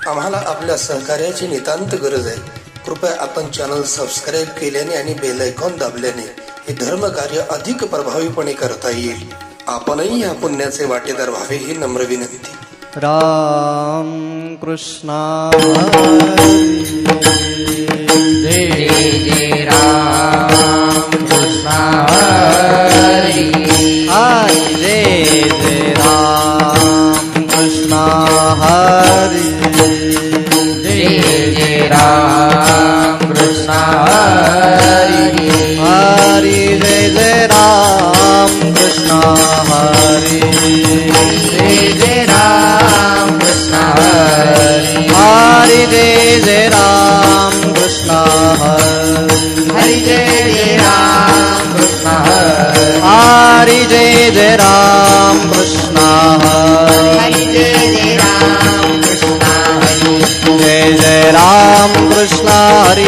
आम्हाला आपल्या सहकार्याची नितांत गरज आहे. कृपया आपण चॅनल सबस्क्राईब केल्याने आणि बेल आयकॉन दाबल्याने हे धर्म कार्य अधिक प्रभावीपणे करता येईल. आपणही या पुण्याचे वाटेदार व्हावे ही नम्र विनंती. राम कृष्ण जय जय राम कृष्ण हरी. जय जय राम कृष्ण हरी. जय जय राम कृष्ण हरी. हरी जय जय राम कृष्ण हरी. जय जय राम कृष्ण हरी. हरी जय जय राम कृष्ण हरी. हरि जय जय राम कृष्ण हरी. हरी जय जय राम कृष्ण हरी. हरि जय जय राम कृष्ण हरी. जय जय राम कृष्ण हरी.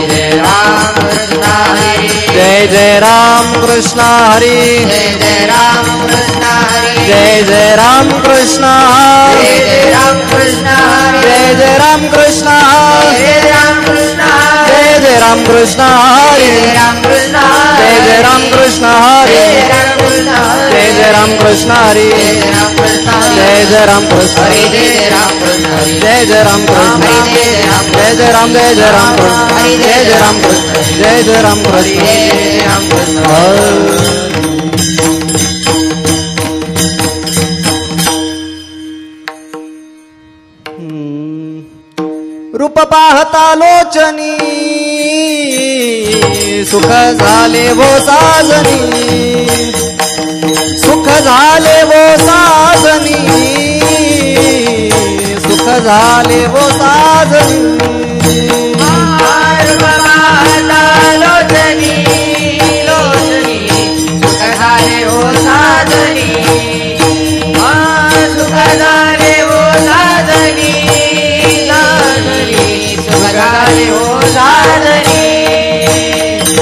जय राम कृष्ण हरी. जय जय राम कृष्ण हरी. जय जय राम कृष्ण हरी. जय जय राम कृष्ण जय हरी. जय राम कृष्ण हरी. जय जय राम कृष्ण हरी. जय राम कृष्ण जय जय राम कृष्ण हरी. जय राम कृष्ण जय जय राम कृष्ण हरी. जय जय राम कृष्ण हरी. जय जय राम कृष्ण हरी. जय जय राम कृष्ण. जय जय राम जय जय राम कृष्ण. जय जय राम कृष्ण. जय जय राम कृष्ण. रूप पाहता लोचनी सुख झाले वो साजनी. सुख झाले वो साजनी. सुख झाले वो साजनी.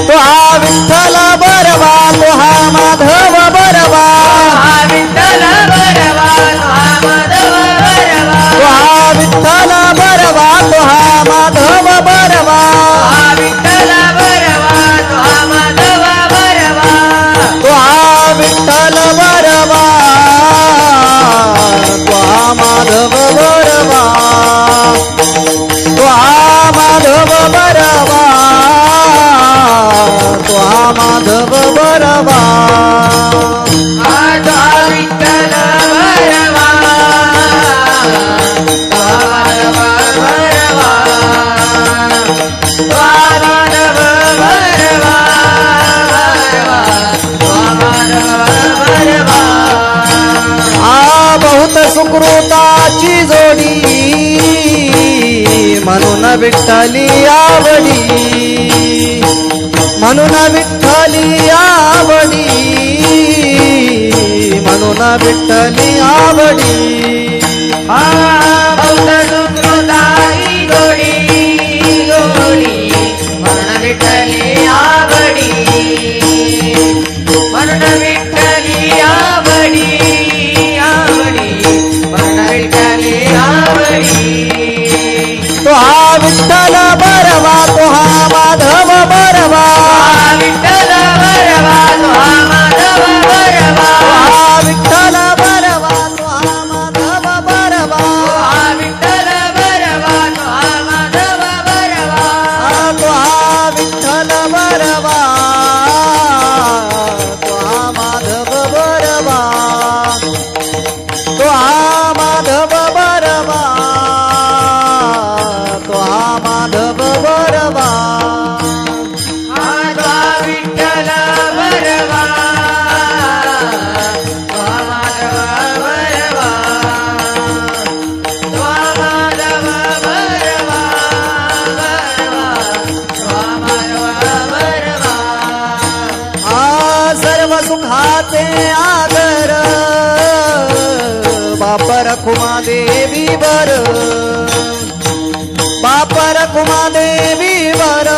तो हा विठ्ठल बरवा, तो हा माधव बरवा. विठ्ठल बरवा, माधव बरवा. तो हा विठ्ठल बरवा, तो हा माधव बरवा. विठ्ठल बरवा, माधव बरवा. तो हा विठ्ठल बरवा, तो हा माधव बरवा. तो हा माधव बरवा, तो हा माधव बरवा. विठ्ठल बरवा, माधव बरवा. माधव बरवा, माधव बरवा. बहुत सुकृताची जोडी म्हणून विठ्ठली आवडी. म्हणून विठ्ठली आवडी. म्हणून विठ्ठली आवडी. बहुत सुकृताई गोडी गोडी म्हणून विठ्ठली आवडी. म्हणून विठ्ठली आवडी आवडी म्हणून विठ्ठली आवडी. तो हा विठ्ठल बरवा, तो हा माधव बरवा. विठ्ठल बरवा, माधव बरवा. हा विठ्ठल बरवा, तो हा माधव बरवा. विठ्ठल बरवा, माधव बरवा. तो हा विठ्ठल बरवा, तो हा माधव बरवा. तो हा माधव बरवा, तो हा माधव बरवा. विठ्ठल बरवा, माधव बरवा. माधव बरवा, माधव बरवा. सर्व सुखाचे आदर बापर कुमा देवी बर. बापर कुमा देवी बर.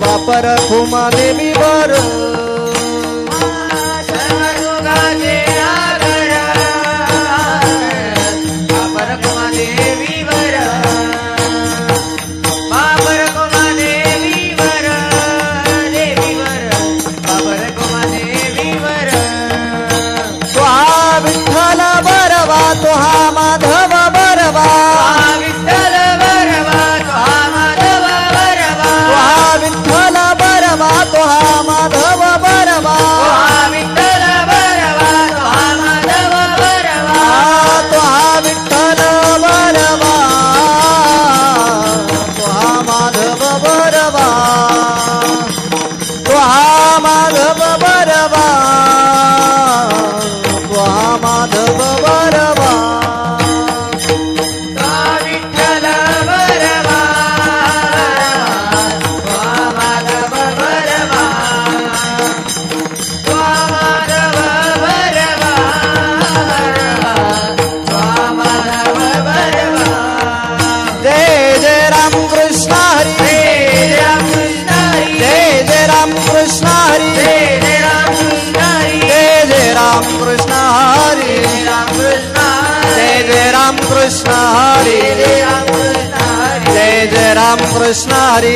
बापर कुमा देवी बर. सर्व सुखाचे आगर, राम कृष्ण हरी जय जय राम कृष्ण हरी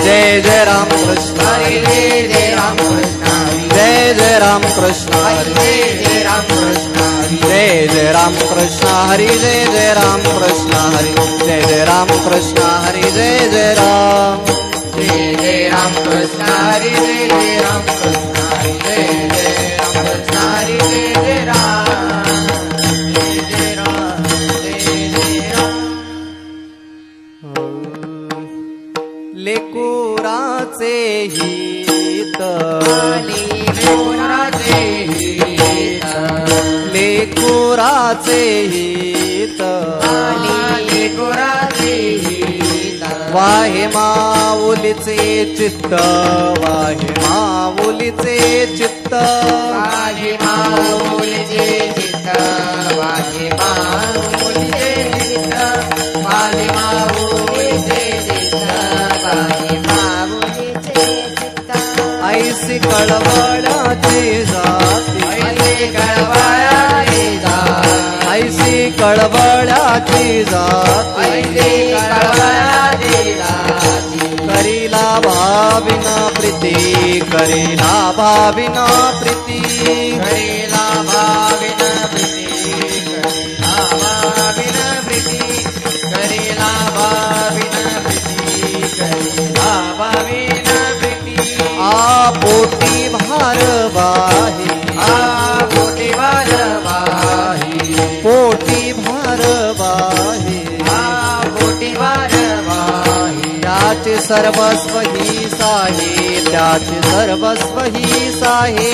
जय जय राम कृष्ण हरी जय जय राम कृष्ण हरी जय जय राम कृष्ण हरी जय जय राम कृष्ण हरी जय जय राम कृष्ण हरी जय जय राम कृष्ण हरि जय जय राम कृष्ण हरि जय जय राम कृष्ण हरि जय जय राम जय जय राम जय जय राम लेकुराचे हित लेकुराचे हित वाहे माऊलीचे चित्त वाहे माऊलीचे चित्त ऐसी कळवळाची जाती ऐसी कळवळाची जाती करीला भाविना प्रीती करीला भाविना प्रीती आ पोटी भारवाही पोटी भारवाही त्याचे सर्वस्व ही साहे त्याचे सर्वस्व ही साहे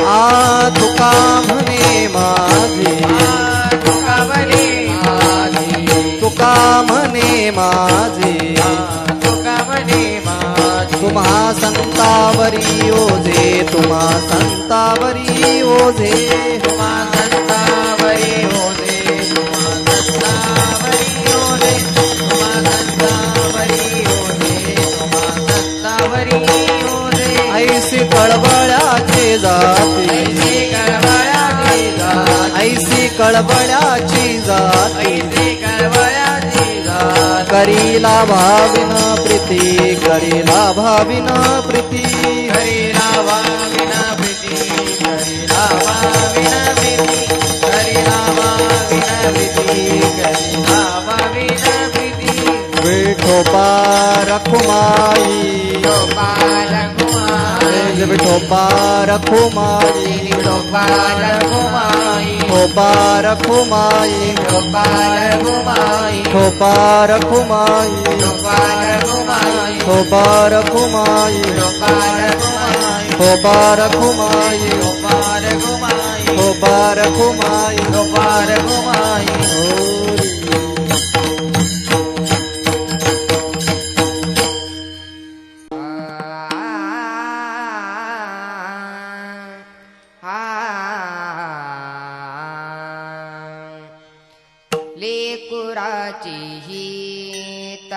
आ तुका म्हणे माझे तुका म्हणे माझे तुम्हा संतावरी ओझे तुम्हा संतावरी ओझे ऐसी कळबळ्याचे जाते ऐसी कळबळ्याची जाते करीला भाविना प्रीती करीला भाविना प्रीती विठोबा रखुमाई विठोबा रखुमाई विठोबा रखुमाई विठोबा रखुमाई विठोबा रखुमाई विठोबा रखुमाई विठोबा रखुमाई लेकुराची हित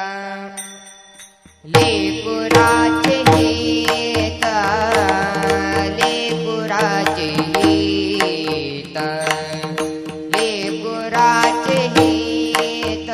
लेकुराची हित लेकुराची हित लेकुराची हित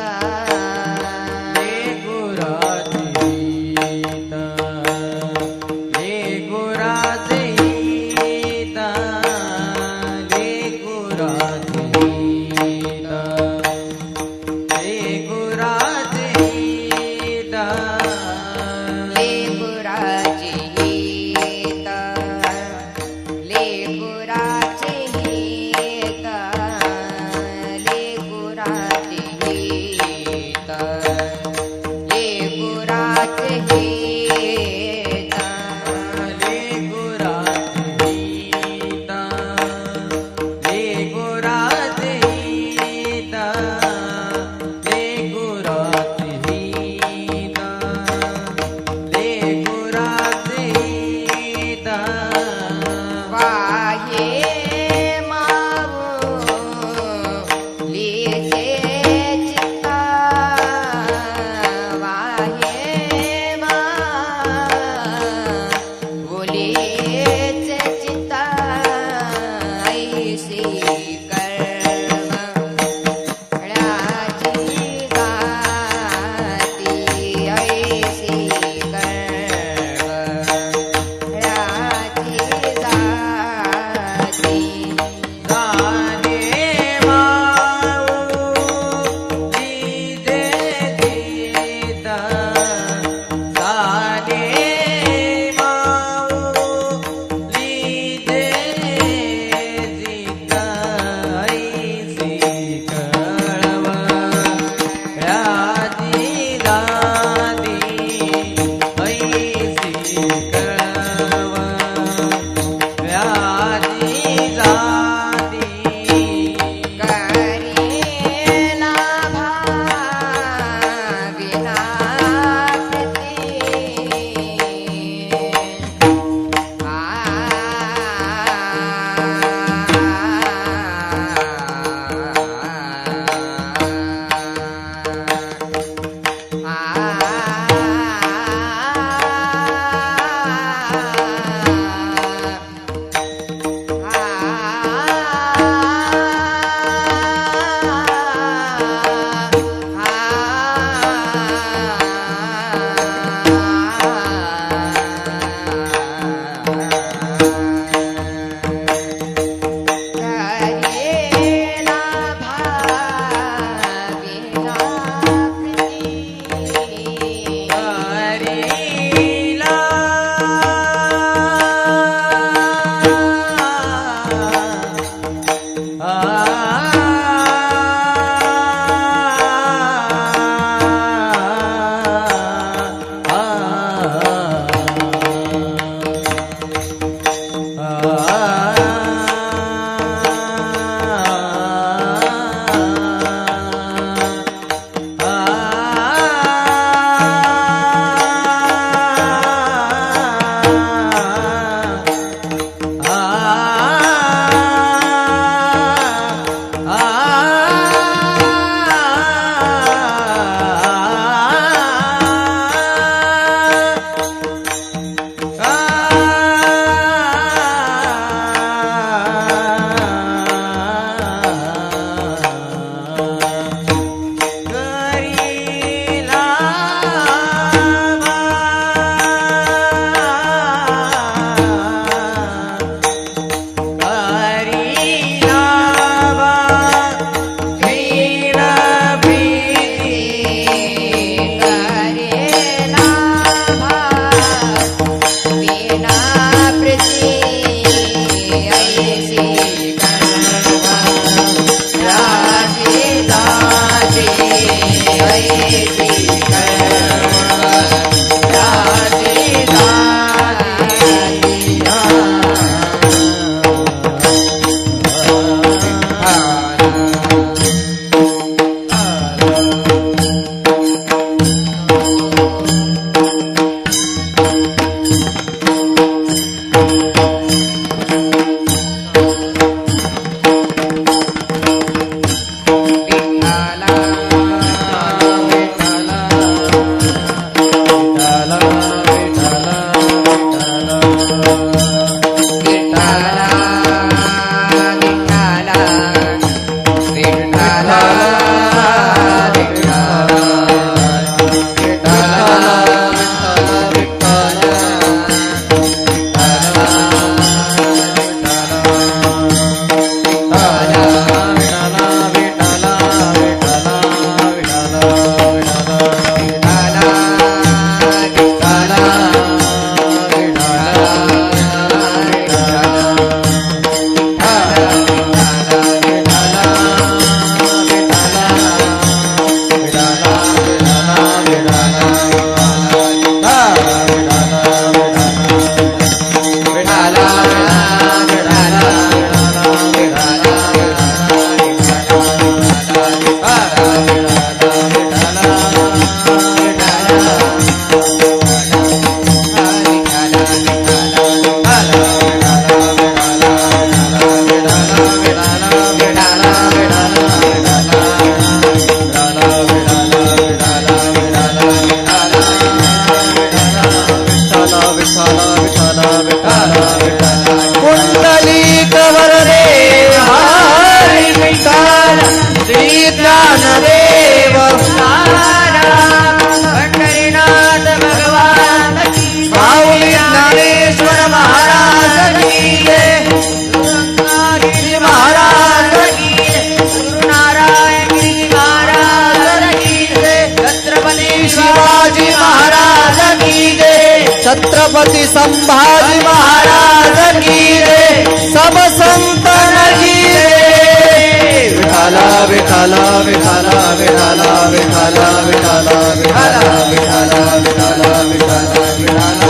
छत्रपती संभाजी महाराज की जय, सब संतन की जय। विठाला विठाला विठाला विठाला विठाला विठाला विठाला विठाला विठाला विठाला विठाला।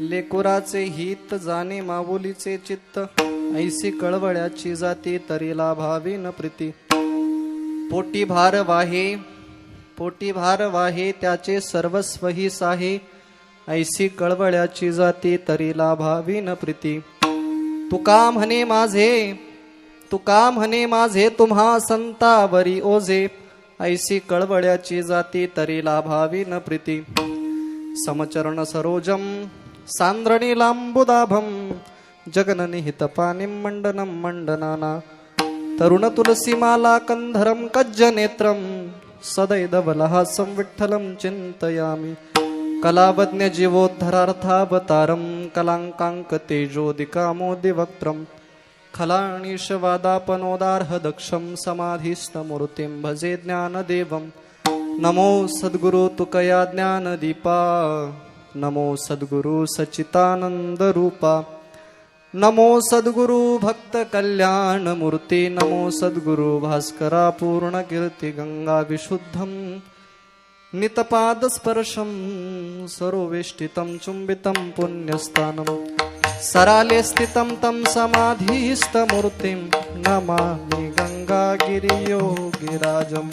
लेकुराचे हित जाणे माऊलीचे चित्त, ऐसी कळवळ्याची जाती तरी लाभावी न प्रीती। पोटी भार वाहे त्याचे सर्वस्वही साहे, ऐसी कळवळ्याची जाती तरी लाभावी न प्रीती। तुका म्हणे माझे तुम्हा संतावरी ओझे, ऐसी कळवळ्याची जाती तरी लाभावी न प्रीती। समचरण सरोजम सांद्रणी लांबुदाभम, जगननिहित पानिं मंडनं मंडनाना। तरुण तुलसीमाला कंधरं कज्जनेत्रं, सदैदवलहासं विठ्ठलं चिन्तयामि। कलावज्ञ जीवोद्धरार्थावतारं, कलाङ्काङ्क तेजोदिकामोदिवक्त्रं। खलाणीशवादापनोदार्ह दक्षं, समाधिस्थमूर्तिं भजे ज्ञानदेवं। नमो सद्गुरु तुकया ज्ञानदीपा, नमो सद्गुरु सच्चिदानंद रूपा। नमो सद्गुरु भक्त कल्याण मूर्ती, नमो सद्गुरु भास्करा पूर्ण कीर्ती। गंगा विशुद्धं नितपाद स्पर्शं, सरोवेष्टितं चुंबितं पुण्यस्थानं। सराले स्थितं तं समाधिस्थमूर्तिं, नमामि गंगागिरियोगिराजम्।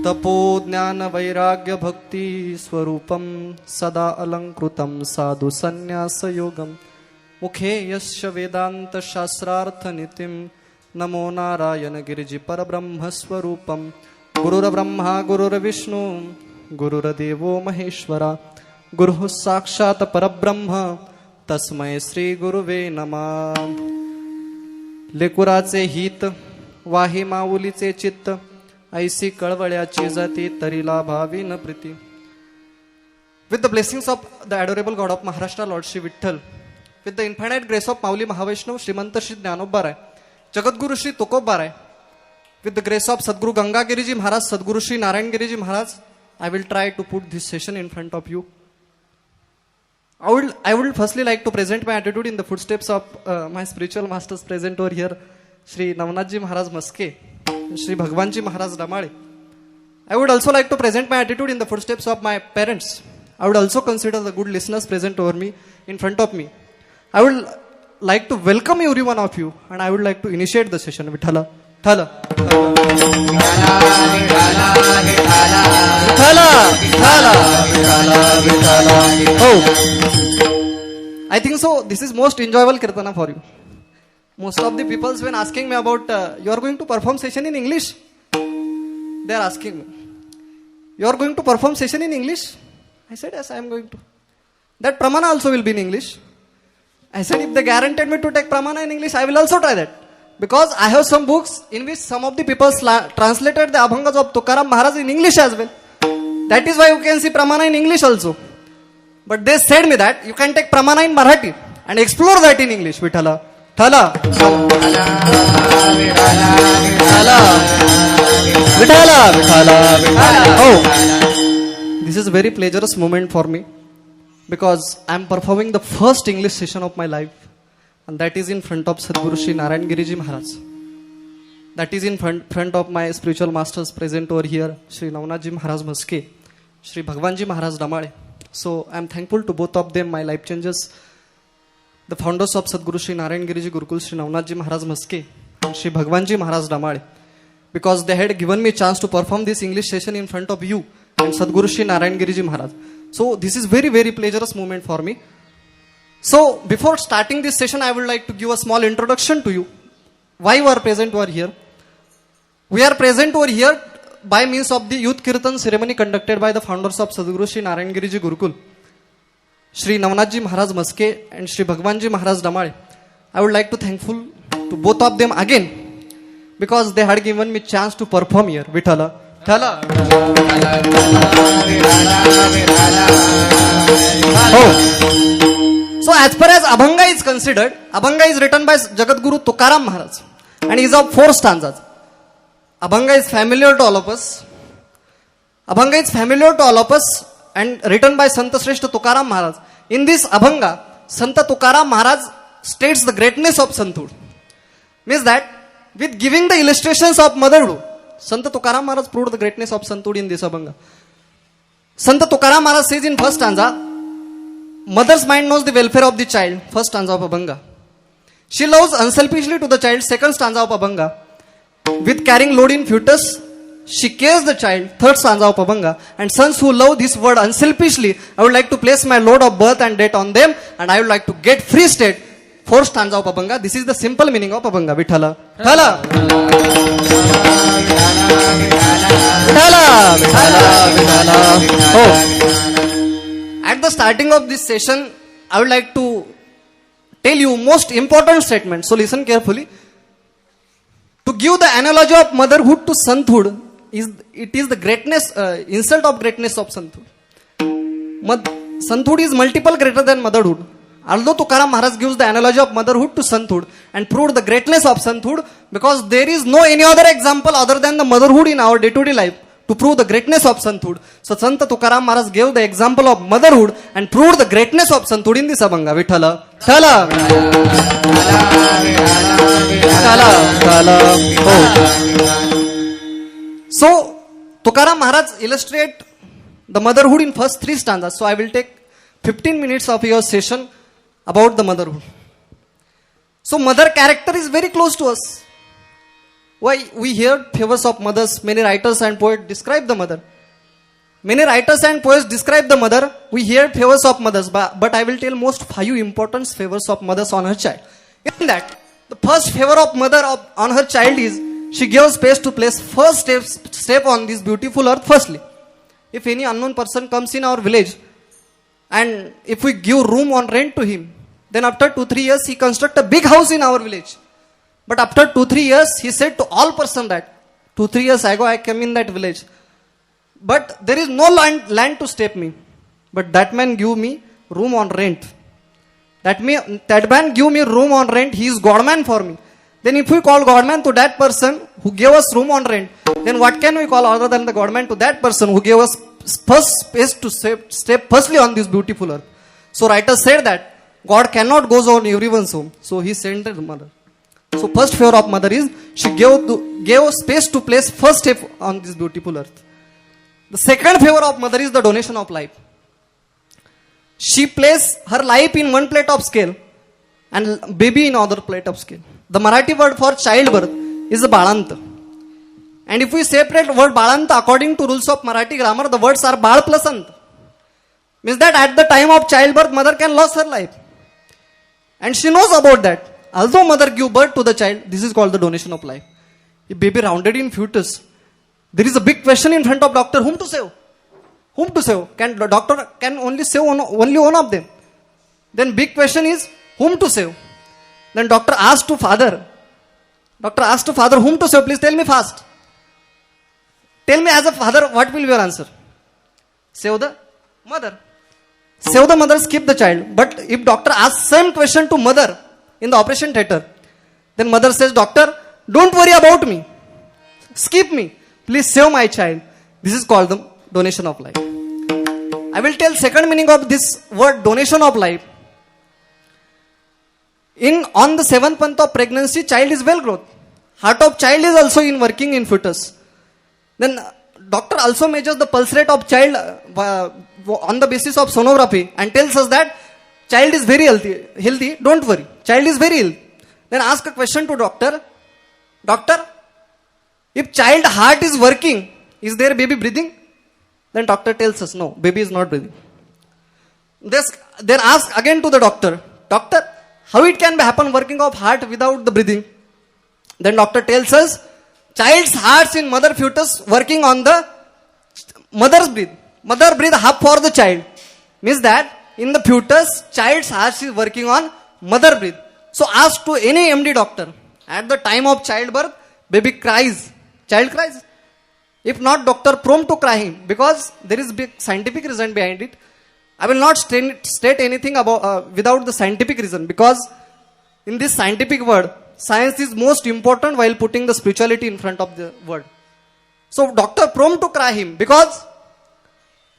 तपो ज्ञान वैराग्य भक्ति स्वरूपं, सदा अलंकृतं साधु संन्यास योगं। मुखे यस्य वेदांत शास्त्रार्थ नितिं, नमो नारायण गिरिजि परब्रह्म स्वरूपं। गुरुर्ब्रह्मा गुरुर्विष्णु गुरुर्देवो महेश्वरा, गुरुः साक्षात् परब्रह्म तस्मै श्री गुरुवे नमः। लेकुराचे हित वाहे माऊलीचे चित्त, ऐसी कळवळ्याची जाती तरी लाभावी न Preeti. With the blessings of the adorable God of Maharashtra, Lord Shri Vitthal, with the infinite grace of Mauli Mahavaishnav, Shrimanta Shri Jnanobarai, Jagadguru Shri Tukobarai, with the grace of Sadguru Gangagiriji Maharaj, Sadguru Shri Narayangiriji Maharaj, I will try to put this session in front of you. I would firstly like to present my attitude in the footsteps of my spiritual masters present over here, Shri Navnathji Maharaj Maske, Shri Bhagwanji Maharaj Damale. I would also like to present my attitude in the footsteps of my parents. I would also consider the good listeners present over me, in front of me. I would like to welcome every one of you and I would like to initiate the session. Vithala. Thala. Oh. I think so. This is most enjoyable kirtana for you. Most of the people when asking me about you are going to perform session in English, they are asking me, you are going to perform session in English? I said yes, I am going to. That pramana also will be in English. I said if they guaranteed me to take pramana in English, I will also try that. Because I have some books in which some of the people translated the Abhangas of Tukaram Maharaj in English as well. That is why you can see pramana in English also. But they said me that you can take pramana in Marathi and explore that in English. Vithala. Thala. Oh, this is a very pleasurous moment for me because I am performing the first English session of my life, and that is in front of Sadguru Shri Narayan Giriji Maharaj. That is in front of my spiritual masters present over here, Shri Navnathji Maharaj Maske, Shri Bhagwanji Maharaj Damale. So I am thankful to both of them, my life changers, the founders of Sadguru Shri Narayan Giriji Gurukul, Shri Navnathji Maharaj Maske and Shri Bhagwanji Maharaj Damale, because they had given me a chance to perform this English session in front of you and Sadguru Shri Narayan Giriji Maharaj. So this is very, very pleasurous moment for me. So before starting this session, I would like to give a small introduction to you. Why we are present over here? We are present over here by means of the youth kirtan ceremony conducted by the founders of Sadguru Shri Narayan Giriji Gurukul, Shri Navnathji Maharaj Maske and Shri Bhagwanji Maharaj Damale. I would like to thankful to both of them again because they had given me chance to perform here. Vithala. Thala. Oh. So as far as Abhanga is considered, Abhanga is written by Jagadguru Tukaram Maharaj and is of 4 stanzas. Abhanga is familiar to all of us. Abhanga is familiar to all of us and written by Santa Shrestha Tukaram Maharaj. In this Abhanga, Santa Tukaram Maharaj states the greatness of Santhud. Means that with giving the illustrations of motherhood, Santa Tukaram Maharaj proved the greatness of Santhud in this Abhanga. Santa Tukaram Maharaj says in first stanza, mother's mind knows the welfare of the child, first stanza of Abhanga. She loves unselfishly to the child, second stanza of Abhanga. With carrying load in fetus, she cares the child, third stanza of Abhanga. And sons who love this word unselfishly, I would like to place my load of birth and death on them, and I would like to get free state, fourth stanza of Abhanga. This is the simple meaning of Abhanga. Vithala. Thala. Vithala. Oh. At the starting of this session, I would like to tell you most important statement. So listen carefully. To give the analogy of motherhood to Santhud, it is the greatness, insult of greatness of Santhud. Santhud is multiple greater than motherhood. Although Tukaram Maharaj gives the analogy of motherhood to Santhud and proved the greatness of Santhud, because there is no any other example other than the motherhood in our day-to-day life to prove the greatness of Santhud. So Santa Tukaram Maharaj gave the example of motherhood and proved the greatness of Santhud in this Abhanga. Vithala. Thala. So Tukaram Maharaj illustrate the motherhood in first 3 stanzas. So I will take 15 minutes of your session about the motherhood. So mother character is very close to us. Why we hear favors of mothers, many writers and poets describe the mother. Many writers and poets describe the mother. We hear favors of mothers, but I will tell most 5 important favors of mothers on her child. In that, the first favor of mother on her child is she gives space to place first step on this beautiful earth firstly. If any unknown person comes in our village and if we give room on rent to him, then after 2-3 years he construct a big house in our village. But after 2-3 years he said to all person that 2-3 years ago I came in that village, but there is no land to step me. But that man give me room on rent. That man give me room on rent. He is Godman for me. Then if we call Godman to that person who gave us room on rent, then what can we call other than the Godman to that person who gave us first space to step firstly on this beautiful earth? So writer said that God cannot go on everyone's home. So he sent the mother. So first favor of mother is she gave space to place first step on this beautiful earth. The second favor of mother is the donation of life. She placed her life in one plate of scale and baby in other plate of scale. The Marathi word for childbirth is Balant. And if we separate word Balant according to rules of Marathi grammar, the words are Bal plus Ant. Means that at the time of childbirth, mother can lose her life. And she knows about that. Although mother give birth to the child, this is called the donation of life. If baby rounded in fetus, there is a big question in front of doctor, whom to save? Whom to save? Can the doctor can only save only one of them? Then big question is, whom to save? Then doctor asked to father. Doctor asked to father, whom to save? Please tell me fast. Tell me as a father, what will be your answer? Save the mother. Save the mother, skip the child. But if doctor asks same question to mother in the operation theater, then mother says, doctor, don't worry about me. Skip me. Please save my child. This is called the donation of life. I will tell second meaning of this word donation of life. On the 7th month of pregnancy, child is well growth. Heart of child is also in working in fetus. Then doctor also measures the pulse rate of child on the basis of sonography and tells us that child is very healthy. Don't worry. Child is very ill. Then ask a question to doctor. Doctor, if child heart is working, is there baby breathing? Then doctor tells us, no, baby is not breathing. Then ask again to the doctor. Doctor, how it can happen working of heart without the breathing? Then doctor tells us, child's hearts in mother fetus working on the mother's breath. Mother breathe half for the child. Means that in the fetus, child's heart is working on mother breath. So ask to any MD doctor, at the time of childbirth, baby cries. Child cries. If not, doctor prone to crying, because there is big scientific reason behind it. I will not state anything about without the scientific reason, because in this scientific word, science is most important while putting the spirituality in front of the word. So doctor prone to cry him because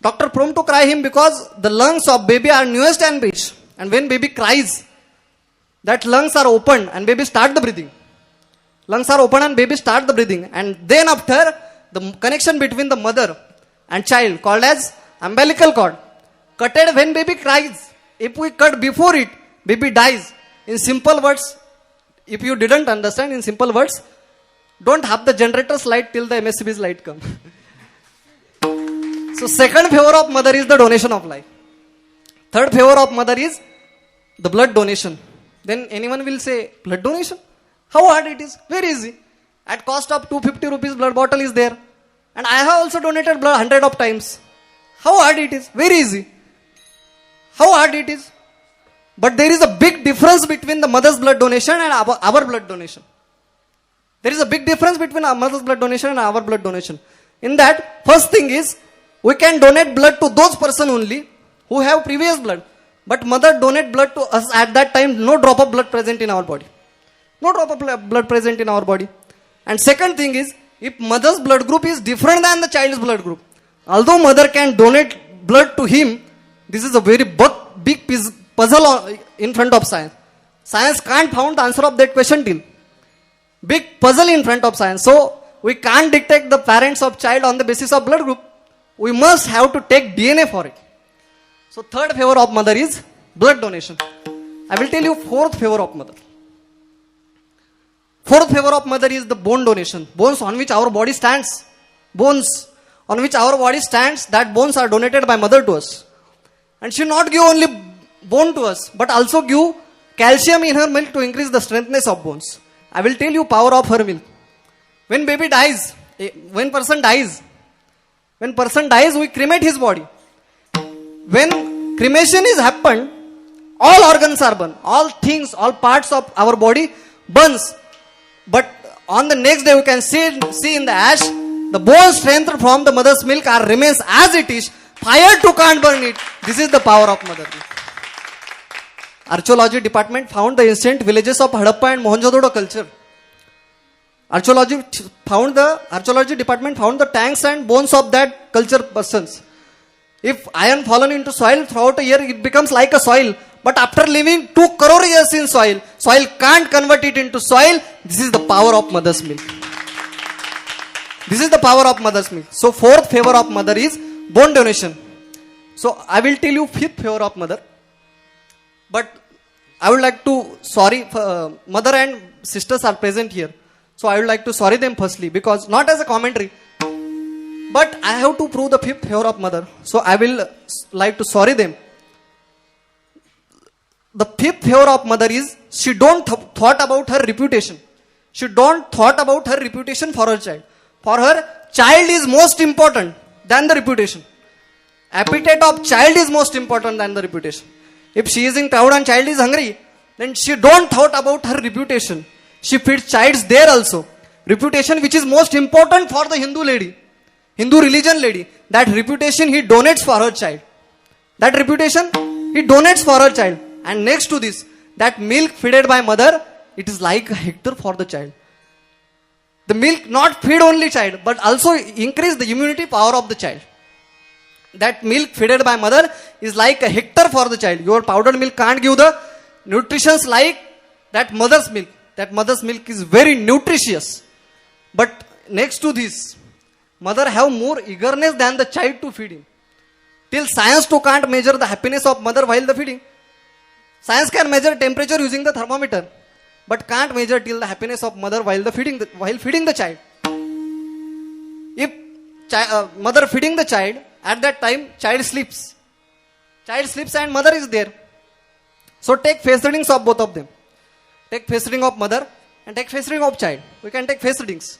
the lungs of baby are newest and rich, and when baby cries, that lungs are opened and baby start the breathing. Lungs are open and baby start the breathing, and then after the connection between the mother and child called as umbilical cord cutted when baby cries. If we cut before it, baby dies. In simple words, if you didn't understand, in simple words, don't have the generator's light till the MSCB's light come. So second favor of mother is the donation of life. Third favor of mother is the blood donation. Then anyone will say, blood donation? How hard it is? Very easy. At cost of 250 rupees blood bottle is there. And I have also donated blood 100 of times. How hard it is? Very easy. How hard it is? But there is a big difference between the mother's blood donation and our blood donation. There is a big difference between our mother's blood donation and our blood donation. In that, first thing is, we can donate blood to those person only who have previous blood. But mother donate blood to us at that time, no drop of blood present in our body. No drop of blood present in our body. And second thing is, if mother's blood group is different than the child's blood group, although mother can donate blood to him, this is a very big puzzle in front of science. Science can't find the answer of that question till. Big puzzle in front of science. So, we can't dictate the parents of child on the basis of blood group. We must have to take DNA for it. So, third favor of mother is blood donation. I will tell you fourth favor of mother. Fourth favor of mother is the bone donation. Bones on which our body stands. Bones on which our body stands, that bones are donated by mother to us. And she not give only bone to us, but also give calcium in her milk to increase the strengthness of bones. I will tell you power of her milk. When baby dies, when person dies, we cremate his body. When cremation is happened, all organs are burned. All things, all parts of our body burns. But on the next day, we can see in the ash, the bone strength from the mother's milk remains as it is. Fire too can't burn it. This is the power of mother milk. Archaeology department found the ancient villages of Harappa and Mohenjo-daro culture. Archaeology department found the tanks and bones of that culture persons. If iron fallen into soil throughout a year, it becomes like a soil. But after living 2 crore years in soil can't convert it into soil. This is the power of mother's milk. This is the power of mother's milk. So fourth favor of mother is bone donation. So I will tell you fifth favor of mother. But I would like to sorry, mother and sisters are present here. So I would like to sorry them firstly, because not as a commentary, but I have to prove the fifth favor of mother. So I will like to sorry them. The fifth favor of mother is she don't thought about her reputation. She don't thought about her reputation for her child. For her, child is most important than the reputation. Appetite of child is most important than the reputation. If she is in crowd and child is hungry, then she don't thought about her reputation. She feeds childs there also. Reputation which is most important for the Hindu lady, Hindu religion lady. That reputation he donates for her child. That reputation he donates for her child. And next to this, that milk fed by mother, it is like a hectare for the child. The milk not feed only child, but also increase the immunity power of the child. That milk fed by mother is like a hectare for the child. Your powdered milk can't give the nutritions like that mother's milk. That mother's milk is very nutritious. But next to this, mother have more eagerness than the child to feed him. Till science too can't measure the happiness of mother while the feeding. Science can measure temperature using the thermometer, but can't measure till the happiness of mother while feeding the child. If mother feeding the child, at that time child sleeps. Child sleeps and mother is there. So take face readings of both of them. Take face reading of mother and take face reading of child. We can take face readings.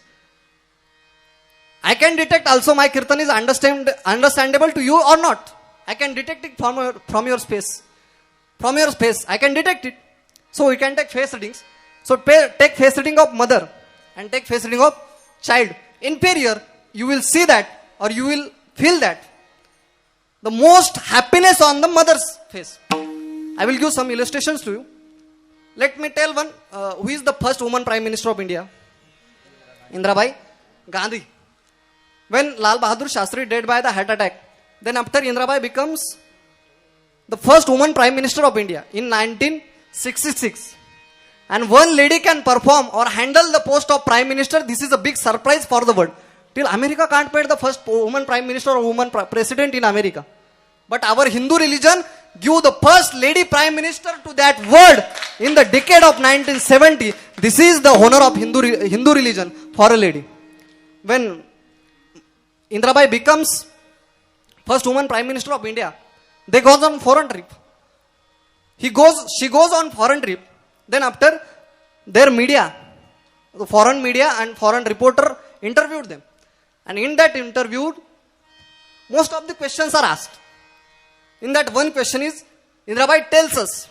I can detect also my kirtan is understandable to you or not. I can detect it from your space. From your space, I can detect it. So we can take face readings. So take face reading of mother and take face reading of child. Inferior, you will see that or you will feel that the most happiness on the mother's face. I will give some illustrations to you. Let me tell one, who is the first woman Prime Minister of India? Indira Gandhi. When Lal Bahadur Shastri died by the heart attack, then after Indira becomes the first woman Prime Minister of India in 1966. And one lady can perform or handle the post of Prime Minister. This is a big surprise for the world. Till America can't put the first woman Prime Minister or woman President in America. But our Hindu religion give the first lady Prime Minister to that world in the decade of 1970. This is the honor of Hindu religion for a lady. When Indira becomes first woman Prime Minister of India, they goes on foreign trip. She goes on foreign trip. Then after their media, the foreign media and foreign reporter interviewed them. And in that interview, most of the questions are asked. In that one question is, Indira tells us,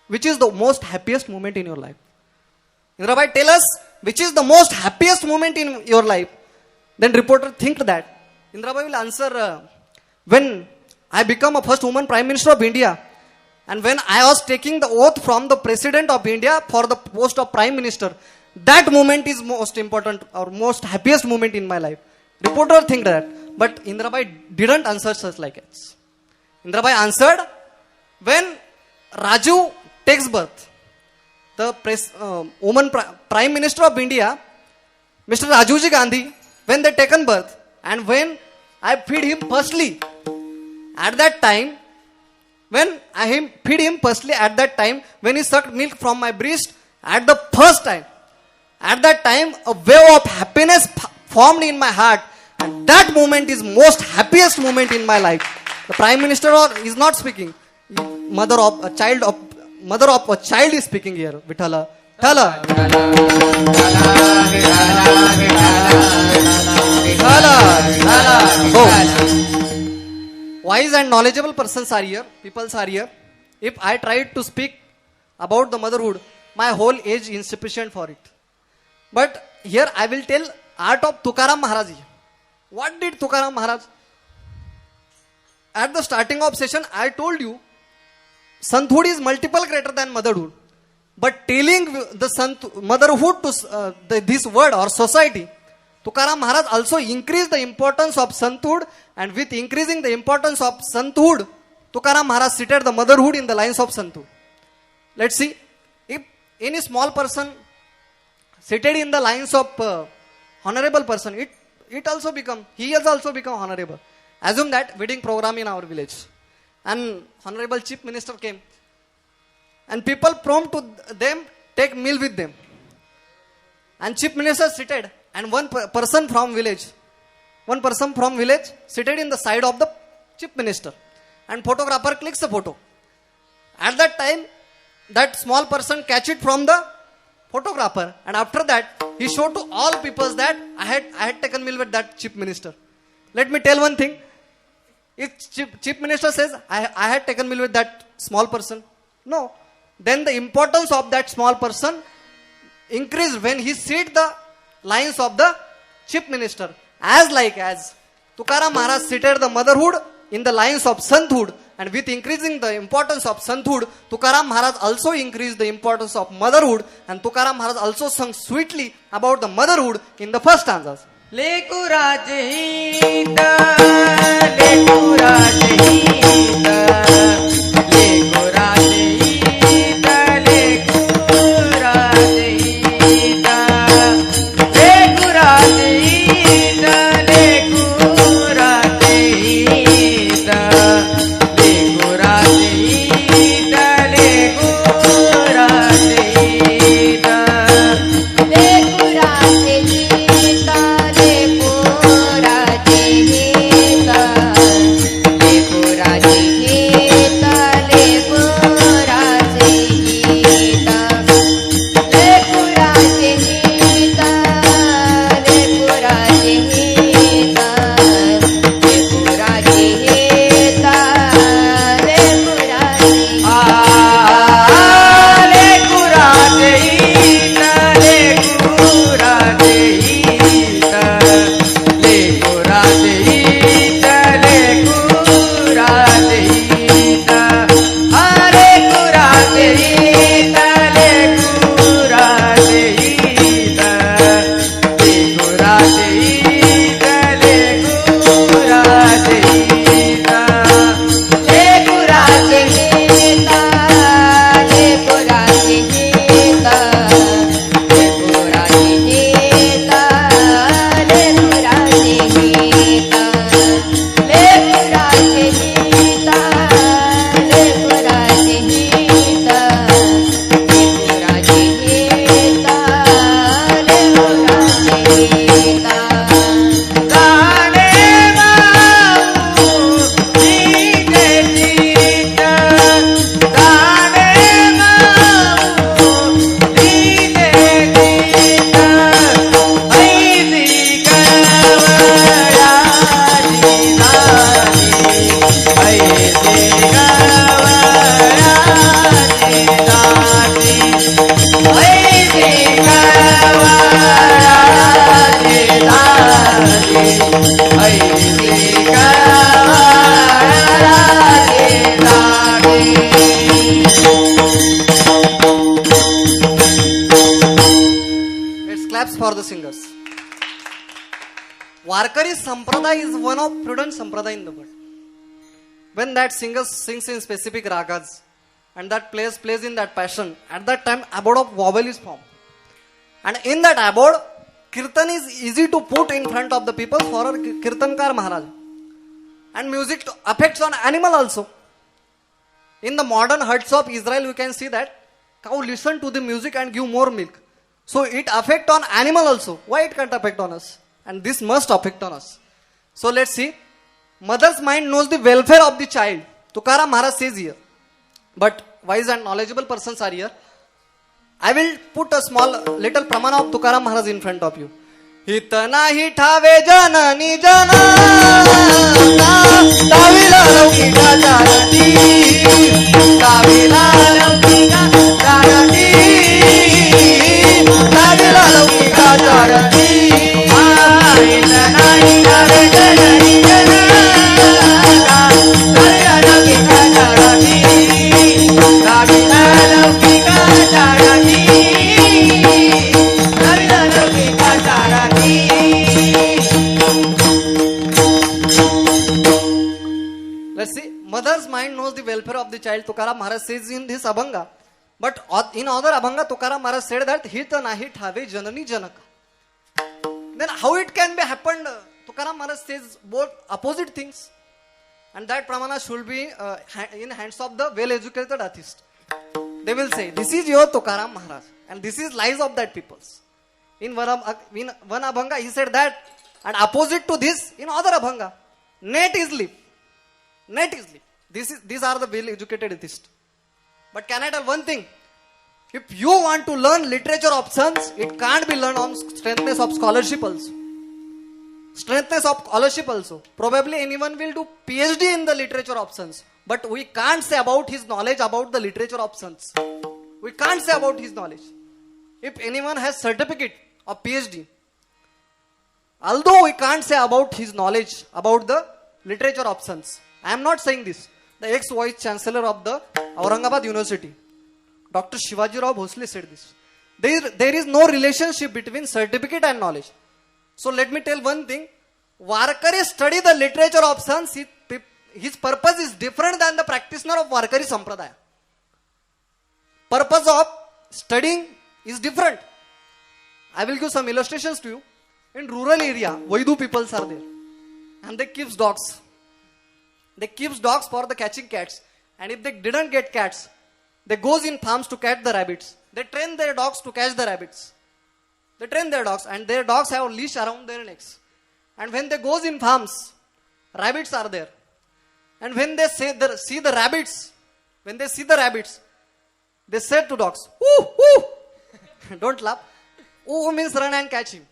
which is the most happiest moment in your life? Indira tell us, which is the most happiest moment in your life? Then reporter think that. Indira will answer, when I become a first woman Prime Minister of India, and when I was taking the oath from the President of India for the post of Prime Minister, that moment is most important or most happiest moment in my life. Reporter think that, but Indira didn't answer such like it. Indira answered, when Raju takes birth, the woman Prime Minister of India, Mr. Rajiv Gandhi, when they taken birth, and when I feed him firstly, at that time, when I feed him firstly at that time, when he sucked milk from my breast, at the first time, at that time, a wave of happiness formed in my heart, and that moment is most happiest moment in my life. The Prime Minister is not speaking. Mother of a child is speaking here. Vithala. Vithala. Wise and knowledgeable persons are here. Peoples are here. If I tried to speak about the motherhood, my whole age is insufficient for it. But here I will tell art of Tukaram Maharaj. What did Tukaram Maharaj? At the starting of session, I told you, Santhood is multiple greater than motherhood. But telling the motherhood to this word or society, Tukaram Maharaj also increased the importance of Santhood, and with increasing the importance of Santhood, Tukaram Maharaj seated the motherhood in the lines of Santhood. Let's see, if any small person seated in the lines of honorable person, he has also become honorable. Assume that wedding program in our village, and Honorable Chief Minister came. and people prompt to them take meal with them. And chief minister seated, and one person from village seated in the side of the chief minister, and photographer clicks the photo. At that time, that small person catch it from the photographer, and after that he showed to all people that I had taken meal with that chief minister. Let me tell one thing. If chief minister says I had taken meal with that small person, no, then the importance of that small person increased when he sees the lines of the chief minister. As Tukaram Maharaj seated the motherhood in the lines of sainthood, and with increasing the importance of sainthood, Tukaram Maharaj also increased the importance of motherhood, and Tukaram Maharaj also sung sweetly about the motherhood in the first stanzas. लेकुराज हित लेकुराज हित लेकुराज हित लेकुराज हित लेकुराज हित लेकुराज हित लेकुराज हित लेकुराज For the singers. Warkari Sampradaya is one of prudent Sampradaya in the world. When that singer sings in specific ragas and that plays in that passion, at that time abode of vowel is formed. And in that abode, kirtan is easy to put in front of the people for a kirtankar Maharaj. And music affects on animal also. In the modern huts of Israel, we can see that cow listen to the music and give more milk. So it affect on animal also. Why it can't affect on us? And this must affect on us. So let's see. Mother's mind knows the welfare of the child. Tukaram Maharaj says here. But wise and knowledgeable persons are here. I will put a small little pramana of Tukaram Maharaj in front of you. Hitana hitave janani janana Tavila laukika charati Tavila laukika charati Tavila laukika charati Hitana hitave janani janana Tavila laukika charati Tavila laukika charati Tavila laukika charati. Let's see. Mother's mind knows the welfare of the child. Tukaram Maharaj says in this Abhanga. But in other Abhanga, Tukaram Maharaj said that hita nahi thave janani janaka. Then how it can be happened? Tukaram Maharaj says both opposite things. And that pramana should be in hands of the well-educated artist. they will say, this is your Tukaram Maharaj. And this is lies of that peoples. In one Abhanga, he said that. And opposite to this, in other Abhanga, net is leaf. Net is leaf. These are the well-educated atheists. But can I tell one thing? If you want to learn literature options, it can't be learned on strengthness of scholarship also. Strengthness of scholarship also. Probably anyone will do PhD in the literature options. But we can't say about his knowledge about the literature options. We can't say about his knowledge. If anyone has certificate of PhD, although we can't say about his knowledge about the literature options. I am not saying this. The ex-vice chancellor of the Aurangabad University, Dr. Shivaji Rao Bhosle said this. There is no relationship between certificate and knowledge. So let me tell one thing. Warkari study the literature options. His purpose is different than the practitioner of Warkari Sampradaya. Purpose of studying is different. I will give some illustrations to you. In rural area, Vaidu peoples are there. And they keep dogs. They keep dogs for the catching cats. And if they didn't get cats, they goes in farms to catch the rabbits. They train their dogs to catch the rabbits. They train their dogs and their dogs have a leash around their necks. And when they goes in farms, rabbits are there. And when they see the rabbits, they said to dogs, "Ooh, ooh." Don't laugh. Ooh means run and catch him.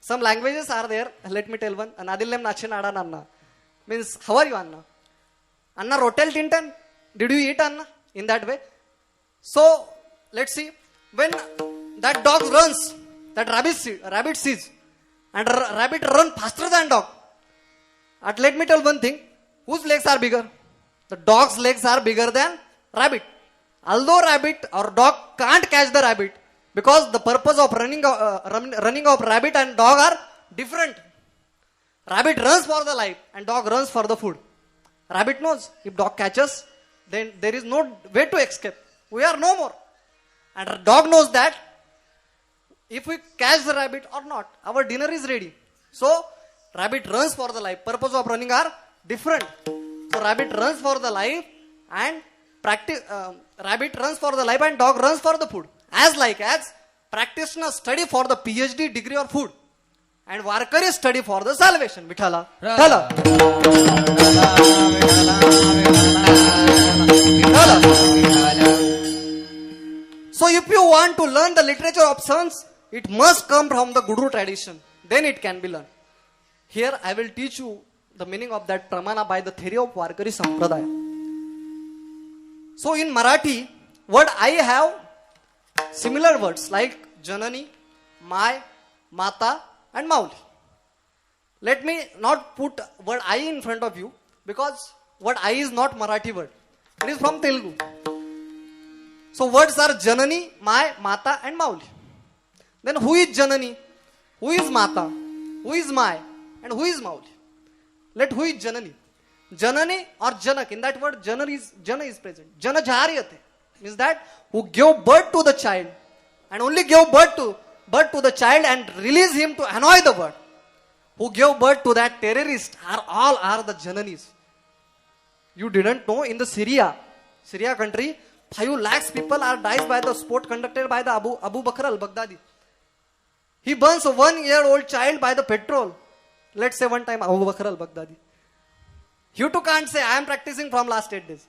Some languages are there. Let me tell one. Anadillem nachin ada nanna. Means, how are you, Anna? Anna rotel tintan? Did you eat, Anna? In that way. So, let's see. When that dog runs, that rabbit sees. And rabbit run faster than dog. And let me tell one thing. Whose legs are bigger? The dog's legs are bigger than rabbit. Although rabbit or dog can't catch the rabbit, because the purpose of running of rabbit and dog are different. Rabbit runs for the life and dog runs for the food. Rabbit knows if dog catches, then there is no way to escape. We are no more. And a dog knows that if we catch the rabbit or not, our dinner is ready. So, rabbit runs for the life. Purpose of running are different. So, rabbit runs for the life and rabbit runs for the life and dog runs for the food. As practitioners study for the PhD degree or food. And Warkari study for the salvation. Vithala. Vithala. So if you want to learn the literature options, it must come from the Guru tradition. Then it can be learned. Here I will teach you the meaning of that pramana by the theory of Warkari Sampradaya. So in Marathi, word I have similar words like Janani, Mai, Mata and Mauli. Let me not put word I in front of you because word I is not Marathi word. It is from Telugu. So words are Janani, Mai, Mata and Mauli. Then who is Janani? Who is Mata? Who is Mai? And who is Mauli? Let who is Janani? Janani or Janak. In that word Jana is present. Jana Jaryate means that who gave birth to the child and only gave birth to the child and release him to annoy the world. Who gave birth to that terrorist are the Jananis. You didn't know in the Syria country, 5 lakhs people are died by the sport conducted by the Abu Bakr al-Baghdadi. He burns a 1-year-old child by the petrol. Let's say one time Abu Bakr al-Baghdadi. You too can't say I am practicing from last 8 days.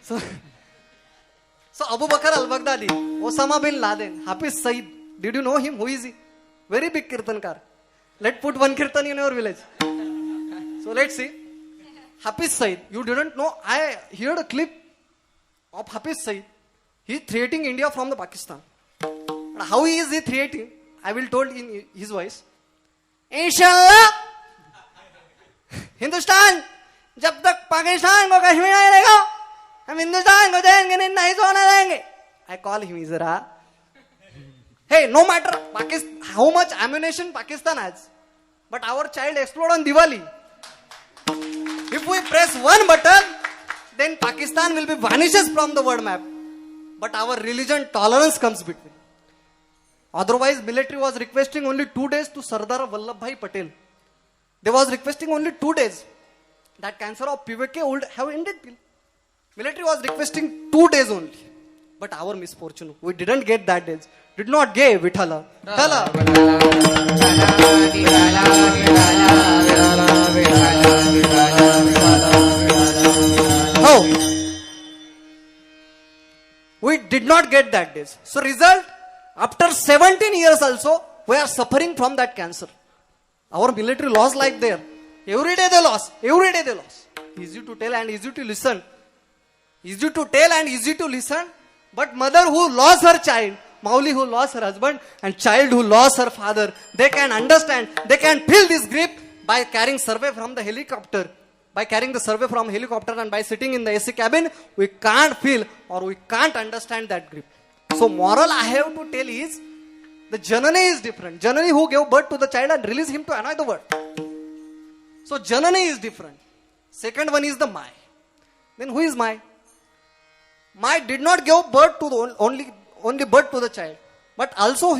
So Abu Bakr al-Baghdadi, Osama bin Laden, Hafiz Saeed. Did you know him? Who is he? Very big kirtankar. Let's put one kirtan in your village. So let's see. Hafiz Saeed. You didn't know? I heard a clip of Hafiz Saeed. He is threatening India from the Pakistan. And how is he threatening? I will tell in his voice. Inshallah, Hindustan, जब तक पाकिस्तान को कश्मीर नहीं देगा, हम हिंदुस्तान को देंगे नहीं सोने देंगे. I call him Izra. Hey, no matter how much ammunition Pakistan has, but our child explode on Diwali. If we press one button, then Pakistan will be vanishes from the world map. But our religion tolerance comes between. Otherwise, military was requesting only 2 days to Sardar Vallabhbhai Patel. They was requesting only 2 days. That cancer of PVK would have ended. Military was requesting 2 days only. But our misfortune, we didn't get that days. Did not give Vithala. Vithala. How? We did not get that days. So result, after 17 years also, we are suffering from that cancer. Our military loss like there. Every day they lost. Every day they lost. Easy to tell and easy to listen. Easy to tell and easy to listen. But mother who lost her child, Mauli who lost her husband, and child who lost her father, they can understand, they can feel this grip by carrying survey from the helicopter. By carrying the survey from helicopter and by sitting in the AC cabin, we can't feel or we can't understand that grip. So moral I have to tell is, the Janani is different. Janani who gave birth to the child and released him to another world. So Janani is different. Second one is the Mai. Then who is Mai? Mai did not give birth to the only birth to the child, but also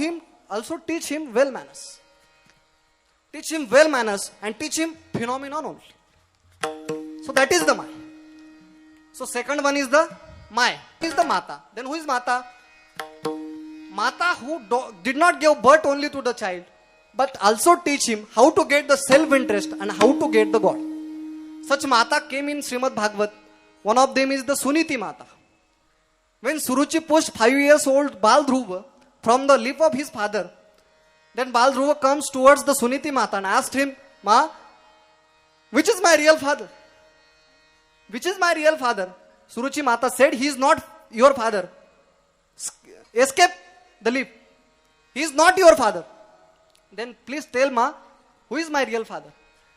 teach him well manners. Teach him well manners and teach him phenomenon only. So that is the Mai. So second one is the Mai. Is the Mata. Then who is Mata? Mata who did not give birth only to the child, but also teach him how to get the self-interest and how to get the God. Such Mata came in Srimad Bhagavad. One of them is the Suniti Mata. When Suruchi pushed 5 years old Bal Dhruva from the lip of his father, then Bal Dhruva comes towards the Suniti Mata and asked him, Ma, which is my real father? Which is my real father? Suruchi Mata said, he is not your father. Escape the lip. He is not your father. Then please tell Ma, who is my real father?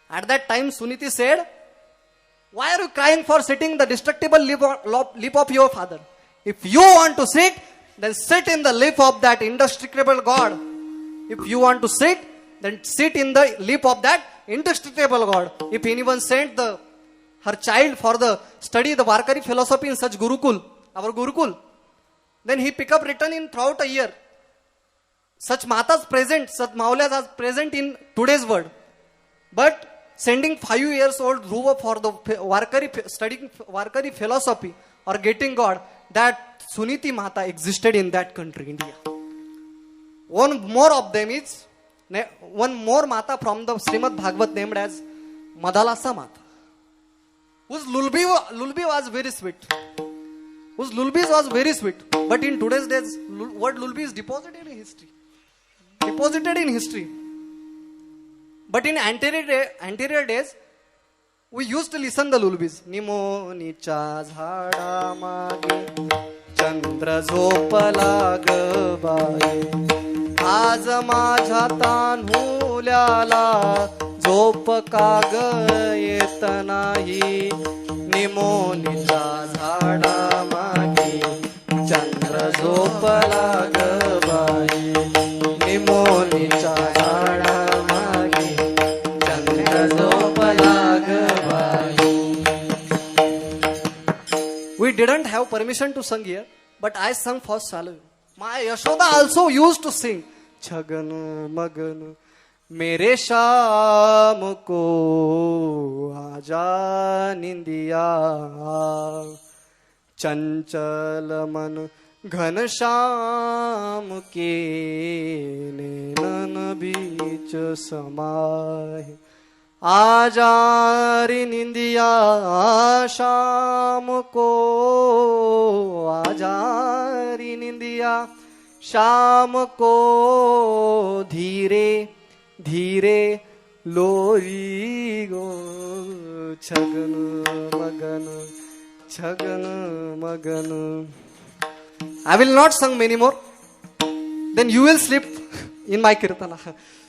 At that time Suniti said, why are you crying for sitting the destructible lip of your father? If you want to sit, then sit in the lip of that indestructible God. If you want to sit, then sit in the lip of that indestructible God. If anyone sent her child for the study the Varkari philosophy in such Gurukul, our Gurukul, then he pick up written in throughout a year. Such Matas present, such Maulas are present in today's world. But sending 5 years old Dhruva for the studying Varkari philosophy or getting God, that Suniti Mata existed in that country, India. One more Mata from the Srimad Bhagavad named as Madalasa Mata, whose lullaby was very sweet. Whose lullabies was very sweet. But in today's days, word lullaby is deposited in history. Deposited in history. But in anterior days, we used to listen the lullabies. Nimo nicha zhada mage chandra zopala gabaye आज माझ्या तान्हुल्याला झोप काग येत नाही निमोनीचा झाडा मागे चंद्र झोपला गबाई निमोनीच्या झाडा मागे चंद्र झोपला गबाई. We didn't have permission to sing here, but I sang for Salu. My Yashoda also used to sing Chagan Magan मेरे शाम को आजा निंदिया चंचल मन घन श्याम के नैनन बीच समाये आजा रे निंदिया शाम को आजा रे निंदिया शाम को धीरे धीरे लोरी गो छगन मगन छगन मगन. I will not sing many more, then you will sleep in my kirtana.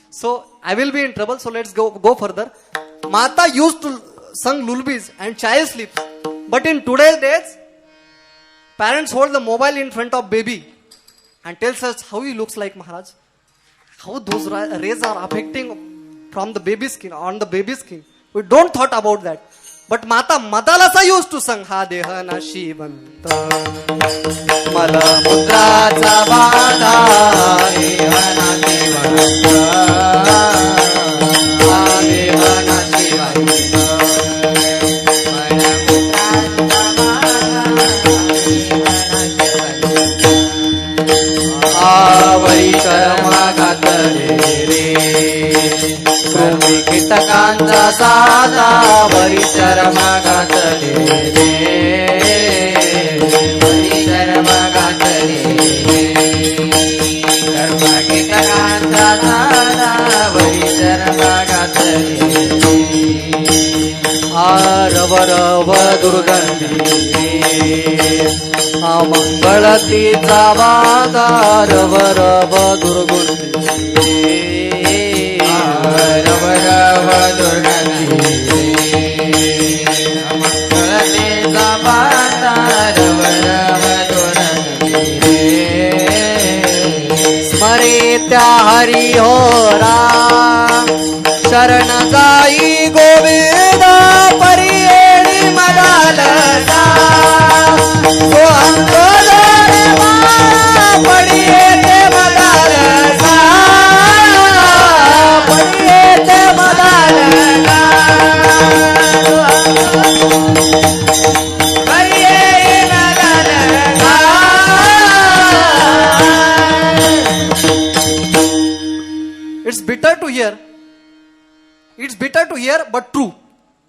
So I will be in trouble, so let's go further. Mata used to sing lullabies and child sleeps, but in today's days parents hold the mobile in front of baby and tells us how he looks like Maharaj, how those rays are affecting from the baby's skin, on the baby's skin. We don't thought about that. But Mata Madalasa used to sing Ha Dehana Shivanta Mala Mudracha Bada Dehana Shivanta Ha Dehana Shivanta Mala Mudracha Bada Dehana Shivanta कीटकांचा साधा worry चरम घातले worry चरम घातले धर्म कीटकांचा साधा worry चरम घातले रव रव दुर्गंधी मंगळतीचा वादा रव रव दुर्गंधी रव रव दुर्गंधी मंगळतेचा वादा रव रव दुर्गंधी स्मरे त्या हरी हो राम शरण जाई गोविंद परियेणी मदालसा तो अंगोदर पडिये Madalasa पडिये Madalasa परिये Madalasa It's bitter to hear. It's bitter to hear, but true.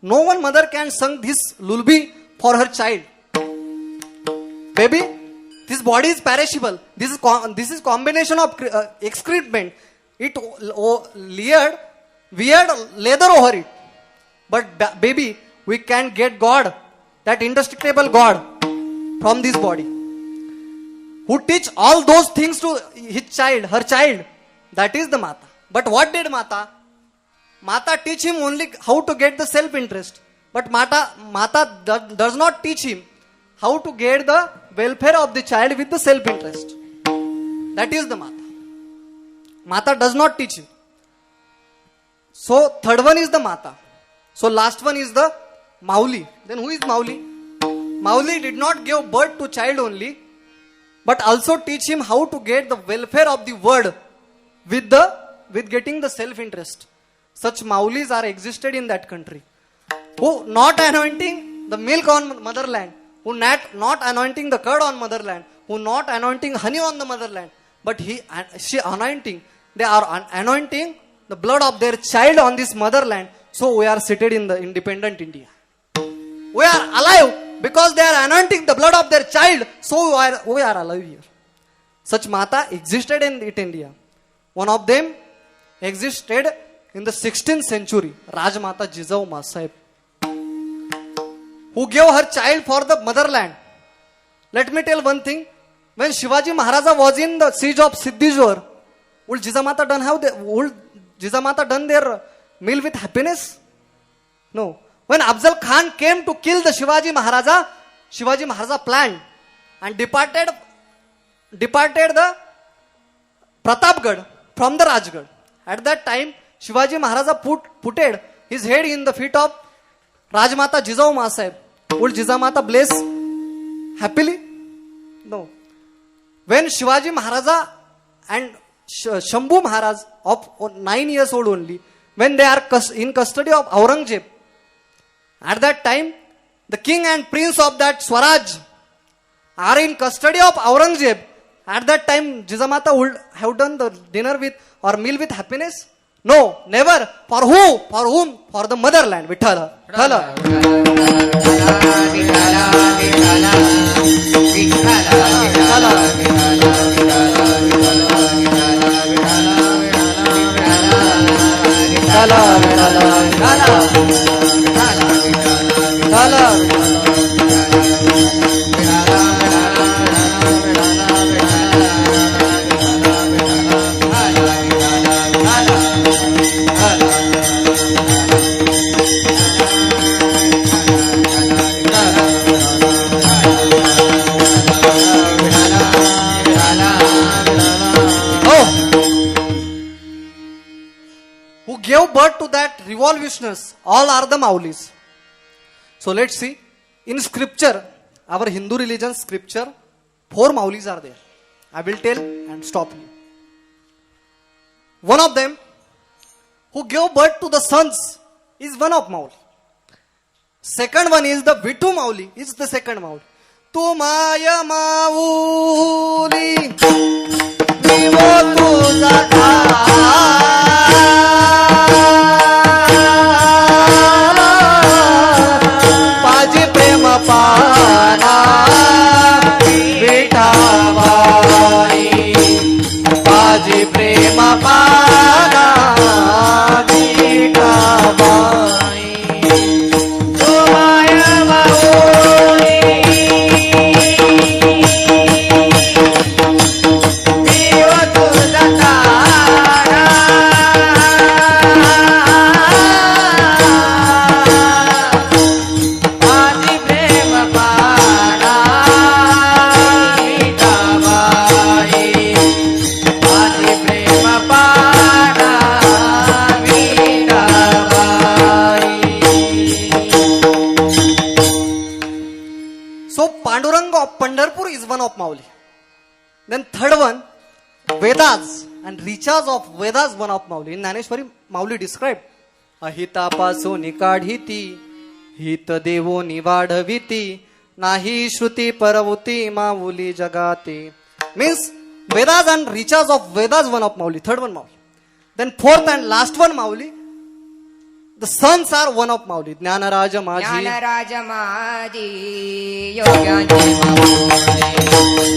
No one mother can sing this lullaby for her child. Baby, this body is perishable. This is combination of excrement. It weird leather over it. But baby, we can get God, that indestructible God, from this body. Who teach all those things to his child, her child. That is the Mata. But what did Mata? Mata teach him only how to get the self-interest. But Mata does not teach him how to get the welfare of the child with the self-interest. That is the Mata. Mata does not teach him. So third one is the Mata. So last one is the Mauli. Then who is Mauli? Mauli did not give birth to child only, but also teach him how to get the welfare of the world with getting the self-interest. Such Maulis are existed in that country, who not anointing the milk on motherland, who not anointing the curd on motherland, who not anointing honey on the motherland, but she anointing, they are anointing the blood of their child on this motherland. So we are seated in the independent India. We are alive because they are anointing the blood of their child. So we are alive here. Such Mata existed in India. One of them existed in the 16th century, Rajmata Jizau Masahib, who gave her child for the motherland. Let me tell one thing. When Shivaji Maharaja was in the siege of Siddhijor, would Jizamata done their meal with happiness? No. When Afzal Khan came to kill the Shivaji Maharaja planned and departed the Pratapgarh from the Rajgarh. At that time, Shivaji Maharaja put his head in the feet of Rajmata Jizau Masahib. Would Jizamata bless happily? No. When Shivaji Maharaja and Shambhu Maharaj of 9 years old only, when they are in custody of Aurangzeb, at that time, the king and prince of that Swaraj are in custody of Aurangzeb. At that time, Jizamata would have done the dinner with or meal with happiness? No, never. For who? For whom? For the motherland. Vithala. Vithala. Who gave birth to that revolutionists, all are the Maulis. So let's see. In scripture, our Hindu religion scripture, 4 Maulis are there. I will tell and stop here. One of them, who gave birth to the sons, is one of Mauli. Second one is the Vittu Mauli, is the second Mauli. Tumaya Mauli, Vivo Tuja Vedas and reaches of Vedas one of Mauli. In Naneshwari, Mauli described अहितापासून काढिती हित देवो निवाढविती नाही श्रुती परवती माऊली जगाते. Means Vedas and reaches of Vedas one of Mauli. Third one Mauli. Then fourth and last one Mauli. The sons are one of Mauli. Jnanaraja Maji. Dnyanraj माझी योग्याचे माऊली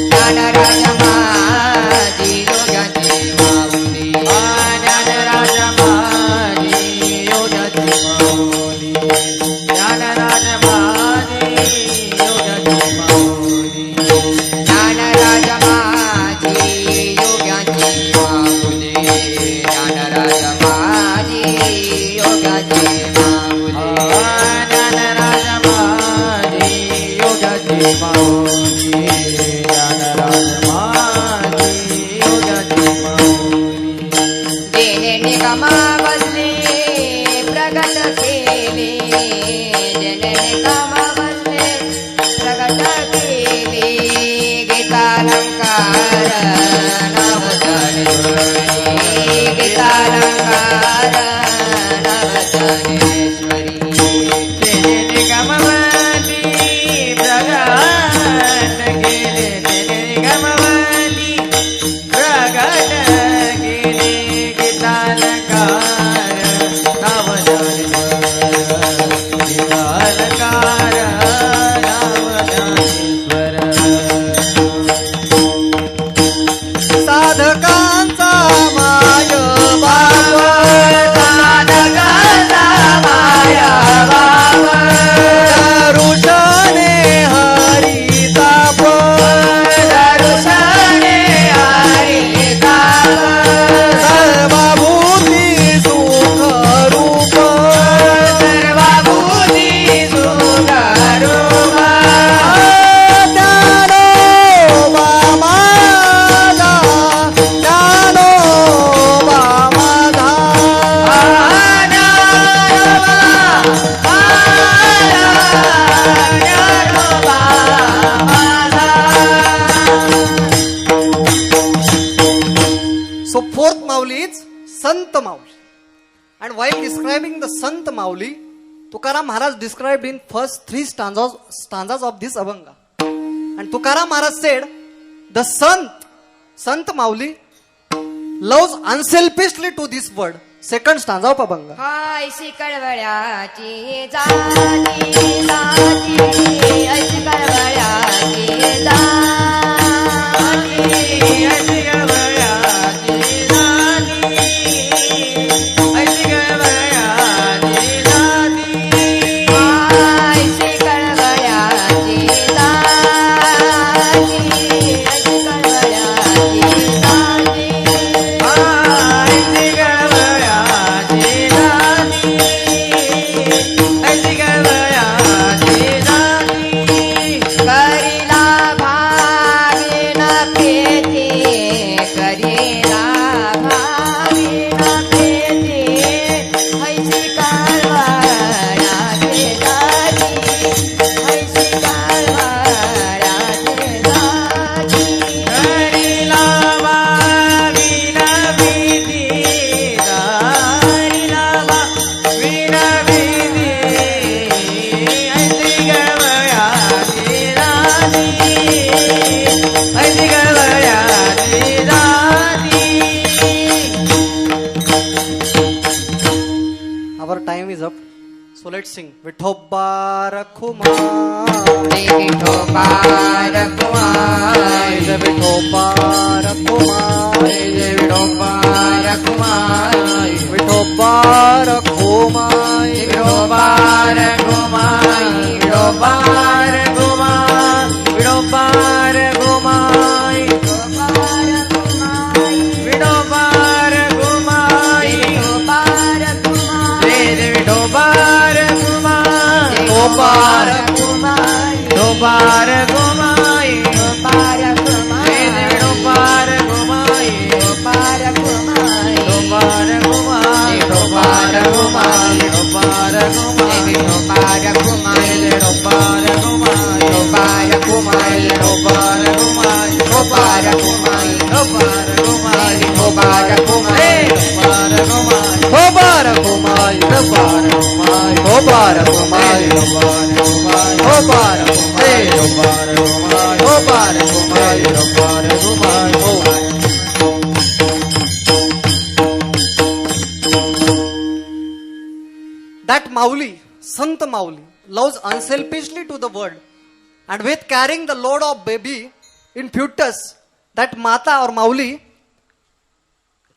ज्ञानराज माझी योग्याचे माऊली ज्ञानराज माझी योग्याचे माऊली ज्ञानराज माझी योग्याचे माऊली ज्ञानराज माझी योग्याचे माऊली ज्ञानराज माझी योग्याचे माऊली ज्ञानराज माझी योग्याचे माऊली ज्ञानराज माझी योग्याचे माऊली देणे निगमा बसले प्रगट केले देणे निगमा बसले प्रगट केले गीतालंकार नवजानेश्वरी गीतालंकार नवजानेश्वरी देणे निगमा बसले प्रगट केले देणे निगमा बसले प्रगट केले गीतालंकार नवजानेश्वर गीतालंकार नवजानेश्वर साधकांचा माय बाप साधकांचा माया बाबा ऋषाने हरिताप दर्शने हरिताप सर्वभूती सुख रूप सर्वभूती सुखरूप ज्ञानोबा माझा ज्ञानोबा माझा So fourth Mauli is Sant Mauli. And while describing the Sant Mauli, Tukaram Maharaj described in first three stanzas of this Abhanga. And Tukaram Maharaj said, the Sant Mauli loves unselfishly to this word. Second stanza of Abhanga. ऐशी कळवळ्याची जाती जाती ऐशी कळवळ्याची जाती ऐशी कळवळ्याची जाती ऐशी कळवळ्याची जाती ऐशी कळवळ्याची जाती ऐशी कळवळ्याची जाती ऐशी कळवळ्याची जाती ऐशी कळवळ्याची जाती करीला भाविन पेते करीला भाविन पेते ऐशी कळवळ्याची जाती ऐशी कळवळ्याची जाती करीला भाविन पेते करीला भाविन पेते ऐशी कळवळ्याची जाती ऐशी कळवळ्याची जाती. Our time is up. So let's sing. Vithoba Rakhuma. विठोबार Kumar Vithoba Rakhuma. विठोबार Kumar Vithoba Rakhuma. विठोबार Kumar विठोबार Kumar विठोबार Kumar विठोबार Kumar विठोबार Kumar वेद विठोबार कुमार विठोबार कुमार विठोबार कुमार विठोबार कुमार वेद विठोबार कुमार विठोबार कुमार विठोबार कुमार विठोबार कुमार विठोबार कुमार विठोबार कुमार विठोबार कुमार विठोबार कुमार विठोबार कुमार विठोबार बारकुमारी हो बारकुमारी हो बारकुमारी हो बारकुमारी हो बारकुमारी हो बारकुमारी हो बारकुमारी हो बारकुमारी हो बारकुमारी हो बारकुमारी हो बारकुमारी हो That Mauli, Sant Mauli, loves unselfishly to the world, and with carrying the load of baby in fetus, that Mata or Mauli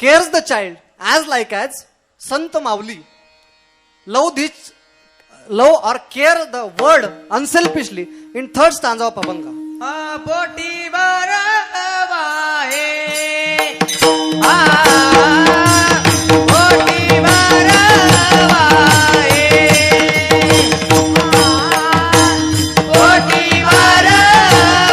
cares the child as like as Sant Mauli love or care the world unselfishly in third stanza of Abhanga. पोटी बरवाए पोटी बरवाए पोटी बरवाए पोटी बरवाए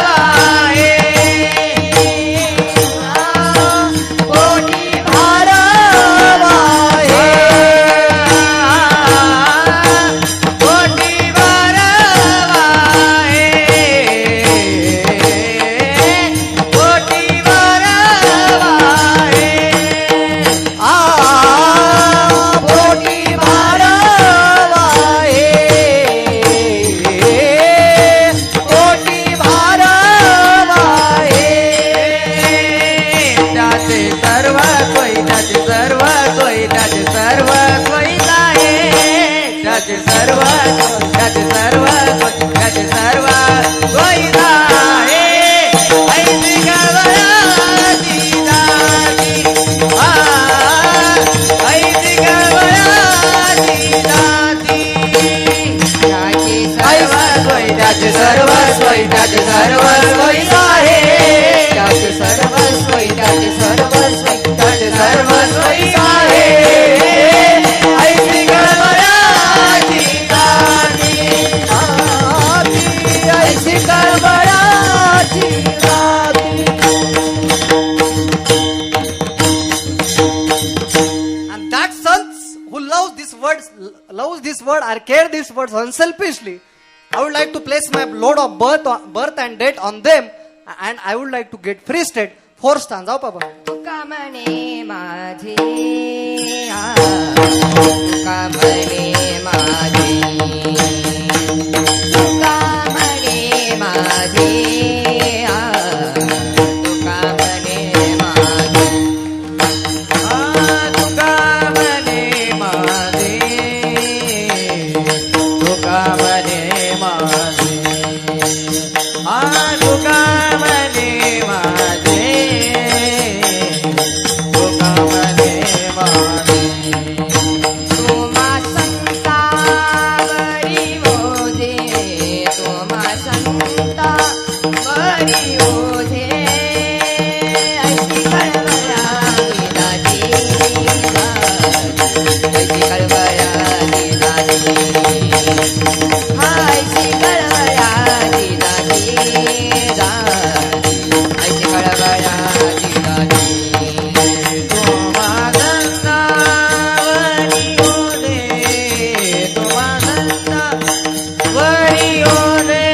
पोटी बरवाए पोटी बरवाए पोटी भारवाए पोटी भारवाए त्याचे सर्व सोयी त्याचे सर्व सोयी त्याचे सर्व सोयी आहे त्याचे सर्व त्याचे सर्व त्याचे सर्व सोयी आहे ऐसी गवळाची दाती ऐसी गवळाची दाती त्याचे सर्व सोयी त्याचे सर्व सोयी आहे त्याचे सर्व सोयी त्याचे सर्व सोयी त्याचे सर्व सोयी आहे ऐसी गडबडाची दाती ऐसी गडबडाची राती And that sons who loves this word or care these words unselfishly, I would like to place my load of birth and death on them, and I would like to get free state. Fourth stanza of Abhanga. तुका म्हणे माझे तुका म्हणे माझे तुका म्हणे माझे तुका म्हणे माझे तुका म्हणे माझे तुका म्हणे माझे तुका म्हणे माझे तुका म्हणे माझे तुम्हा संतावरी ओझे तुम्हा संतावरी ओझे अशी कळवळाली दादी अशी कळवळाली दादी अशी कळवळाली दादी अशी कळवळाली दादी तुम्हा संतावरी ओझे तुम्हा संतावरी ओझे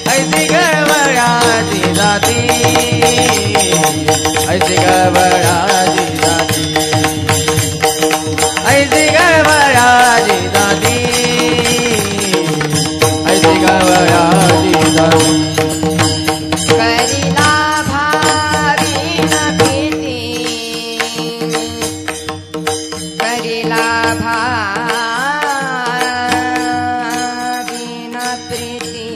ऐसी गडबडाची जाती ऐसी गडबडाची जाती ऐसी गडबडाची जाती ऐसी गडबडाची जाती करीला भावीन प्रीती करीला भावीन प्रीती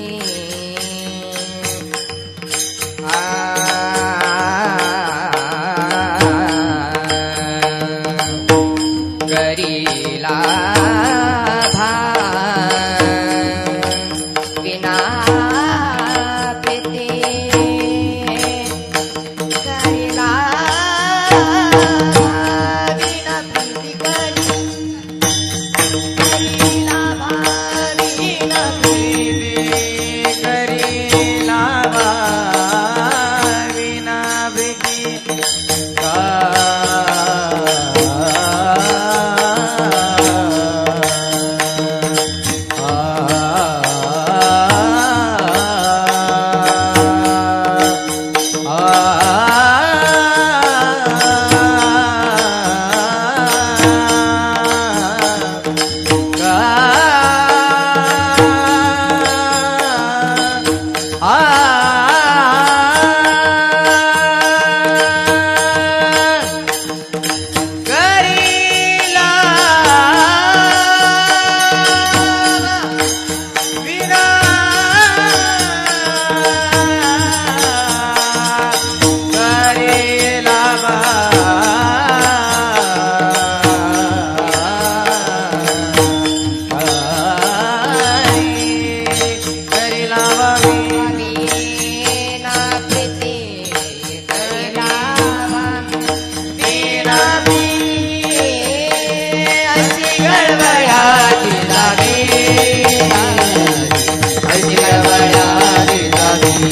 जावी अशी गडबडाची जावी अशी गडबडाची जावी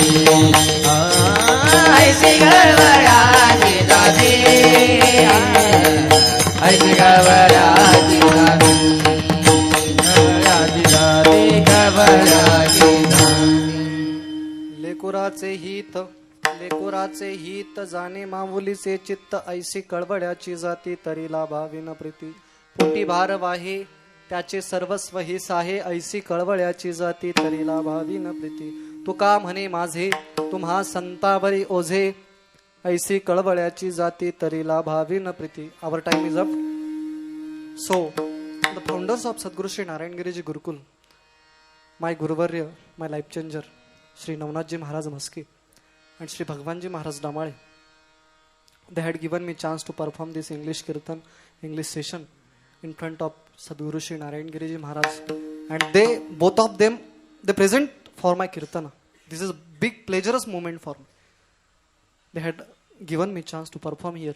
अशी गडबडाची जावी अशी गडबडाची जावी गडबडाची जावी लेकुराचे हित जाणे माऊलीचे चित्त ऐशी कळवळ्याची जाती तरी लाभावी न प्रीती पोटी भार वाहे त्याचे सर्वस्व ही साहे ऐशी कळवळ्याची जाती तरी लाभावी न प्रीती तुका म्हणे माझे तुम्हा संतावरी ओझे ऐशी कळवळ्याची जाती तरी लाभावी न प्रीती. Our time is up. So the founders of Sadguru Shri Narayan Giriji Gurukul, my गुरुवर्य, my life changer Shri Navnathji Maharaj Maske and Sri Bhagwanji Maharaj Damale, they had given me chance to perform this English Kirtan, English session in front of Sadguru Sri Narayan Giriji Maharaj, and they, both of them, they present for my Kirtana. This is a big pleasurous moment for me. They had given me chance to perform here.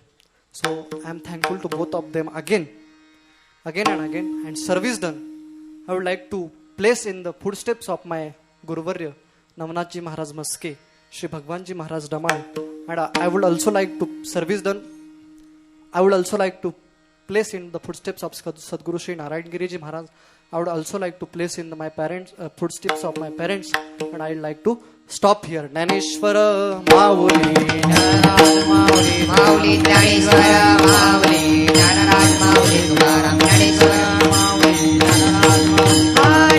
So I am thankful to both of them again and again, and service done. I would like to place in the footsteps of my Guruvarya, Navnathji Maharaj Maske, Sri Bhagwanji Maharaj Damal, and I would also like to service done. I would also like to place in the footsteps of Sadguru Sri Narayan Giriji Maharaj. I would also like to place in my parents footsteps of my parents, and I would like to stop here. Naneshwara Mauli, Mauli, Mauli, Naneshwara Mauli, Nanaraj Mauli, Tukaram, Naneshwara Mauli, Nanaraj Mauli,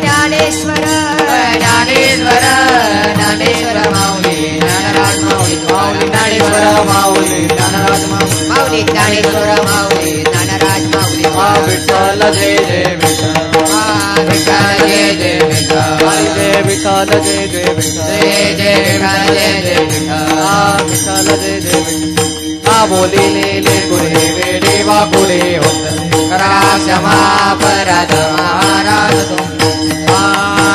Naneshwara, Naneshwara, Naneshwara Mauli, Nanaraj Mauli, Mauli, Naneshwara Mauli, Nanaraj Mauli, Mauli, Naneshwara Mauli, Nanaraj Mauli, Vithala Jai Jai Vithala, Vithala Jai Jai Vithala, Jai Vithala Jai Jai Vithala, Jai Jai Vithala Jai Jai Vithala, Vithala Jai Jai Vithala. बोली ले ले कुरे वेडे वा कुरे होत करा क्षमा अपराध महाराज तुम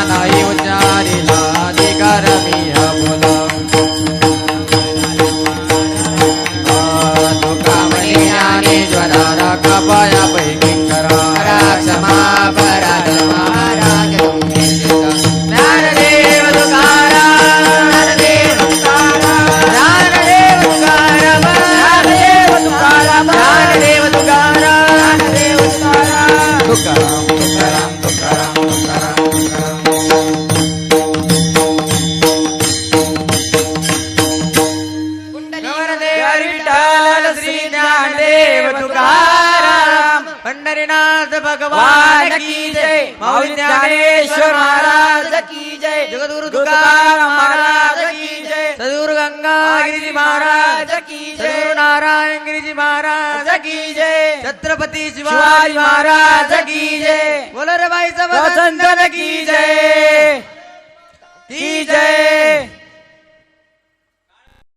नाही उच्चारिला अधिकार मी बोला तुका म्हणे ज्ञानेश्वरा राखा पाया पैकी करा क्षमा अपराध महाराज तुम ज्ञानदेव तुकाराम ज्ञानदेव तुकाराम ज्ञानदेव तुकाराम ज्ञानदेव तुकाराम ज्ञानदेव तुकाराम ज्ञानदेव तुकाराम तुकाराम तुकाराम तुकाराम तुकाराम विठ्ठल श्री ज्ञानदेव तुकाराम पंढरीनाथ भगवान की जय माऊली ज्ञानेश्वर महाराज की जय जगद्गुरु तुकाराम महाराज की जय सद्गुरु गंगा गिरिजी महाराज की जय सद्गुरु नारायण गिरिजी महाराज की जय छत्रपति शिवाजी महाराज की जय बोलो रे भाई सब संतन की जय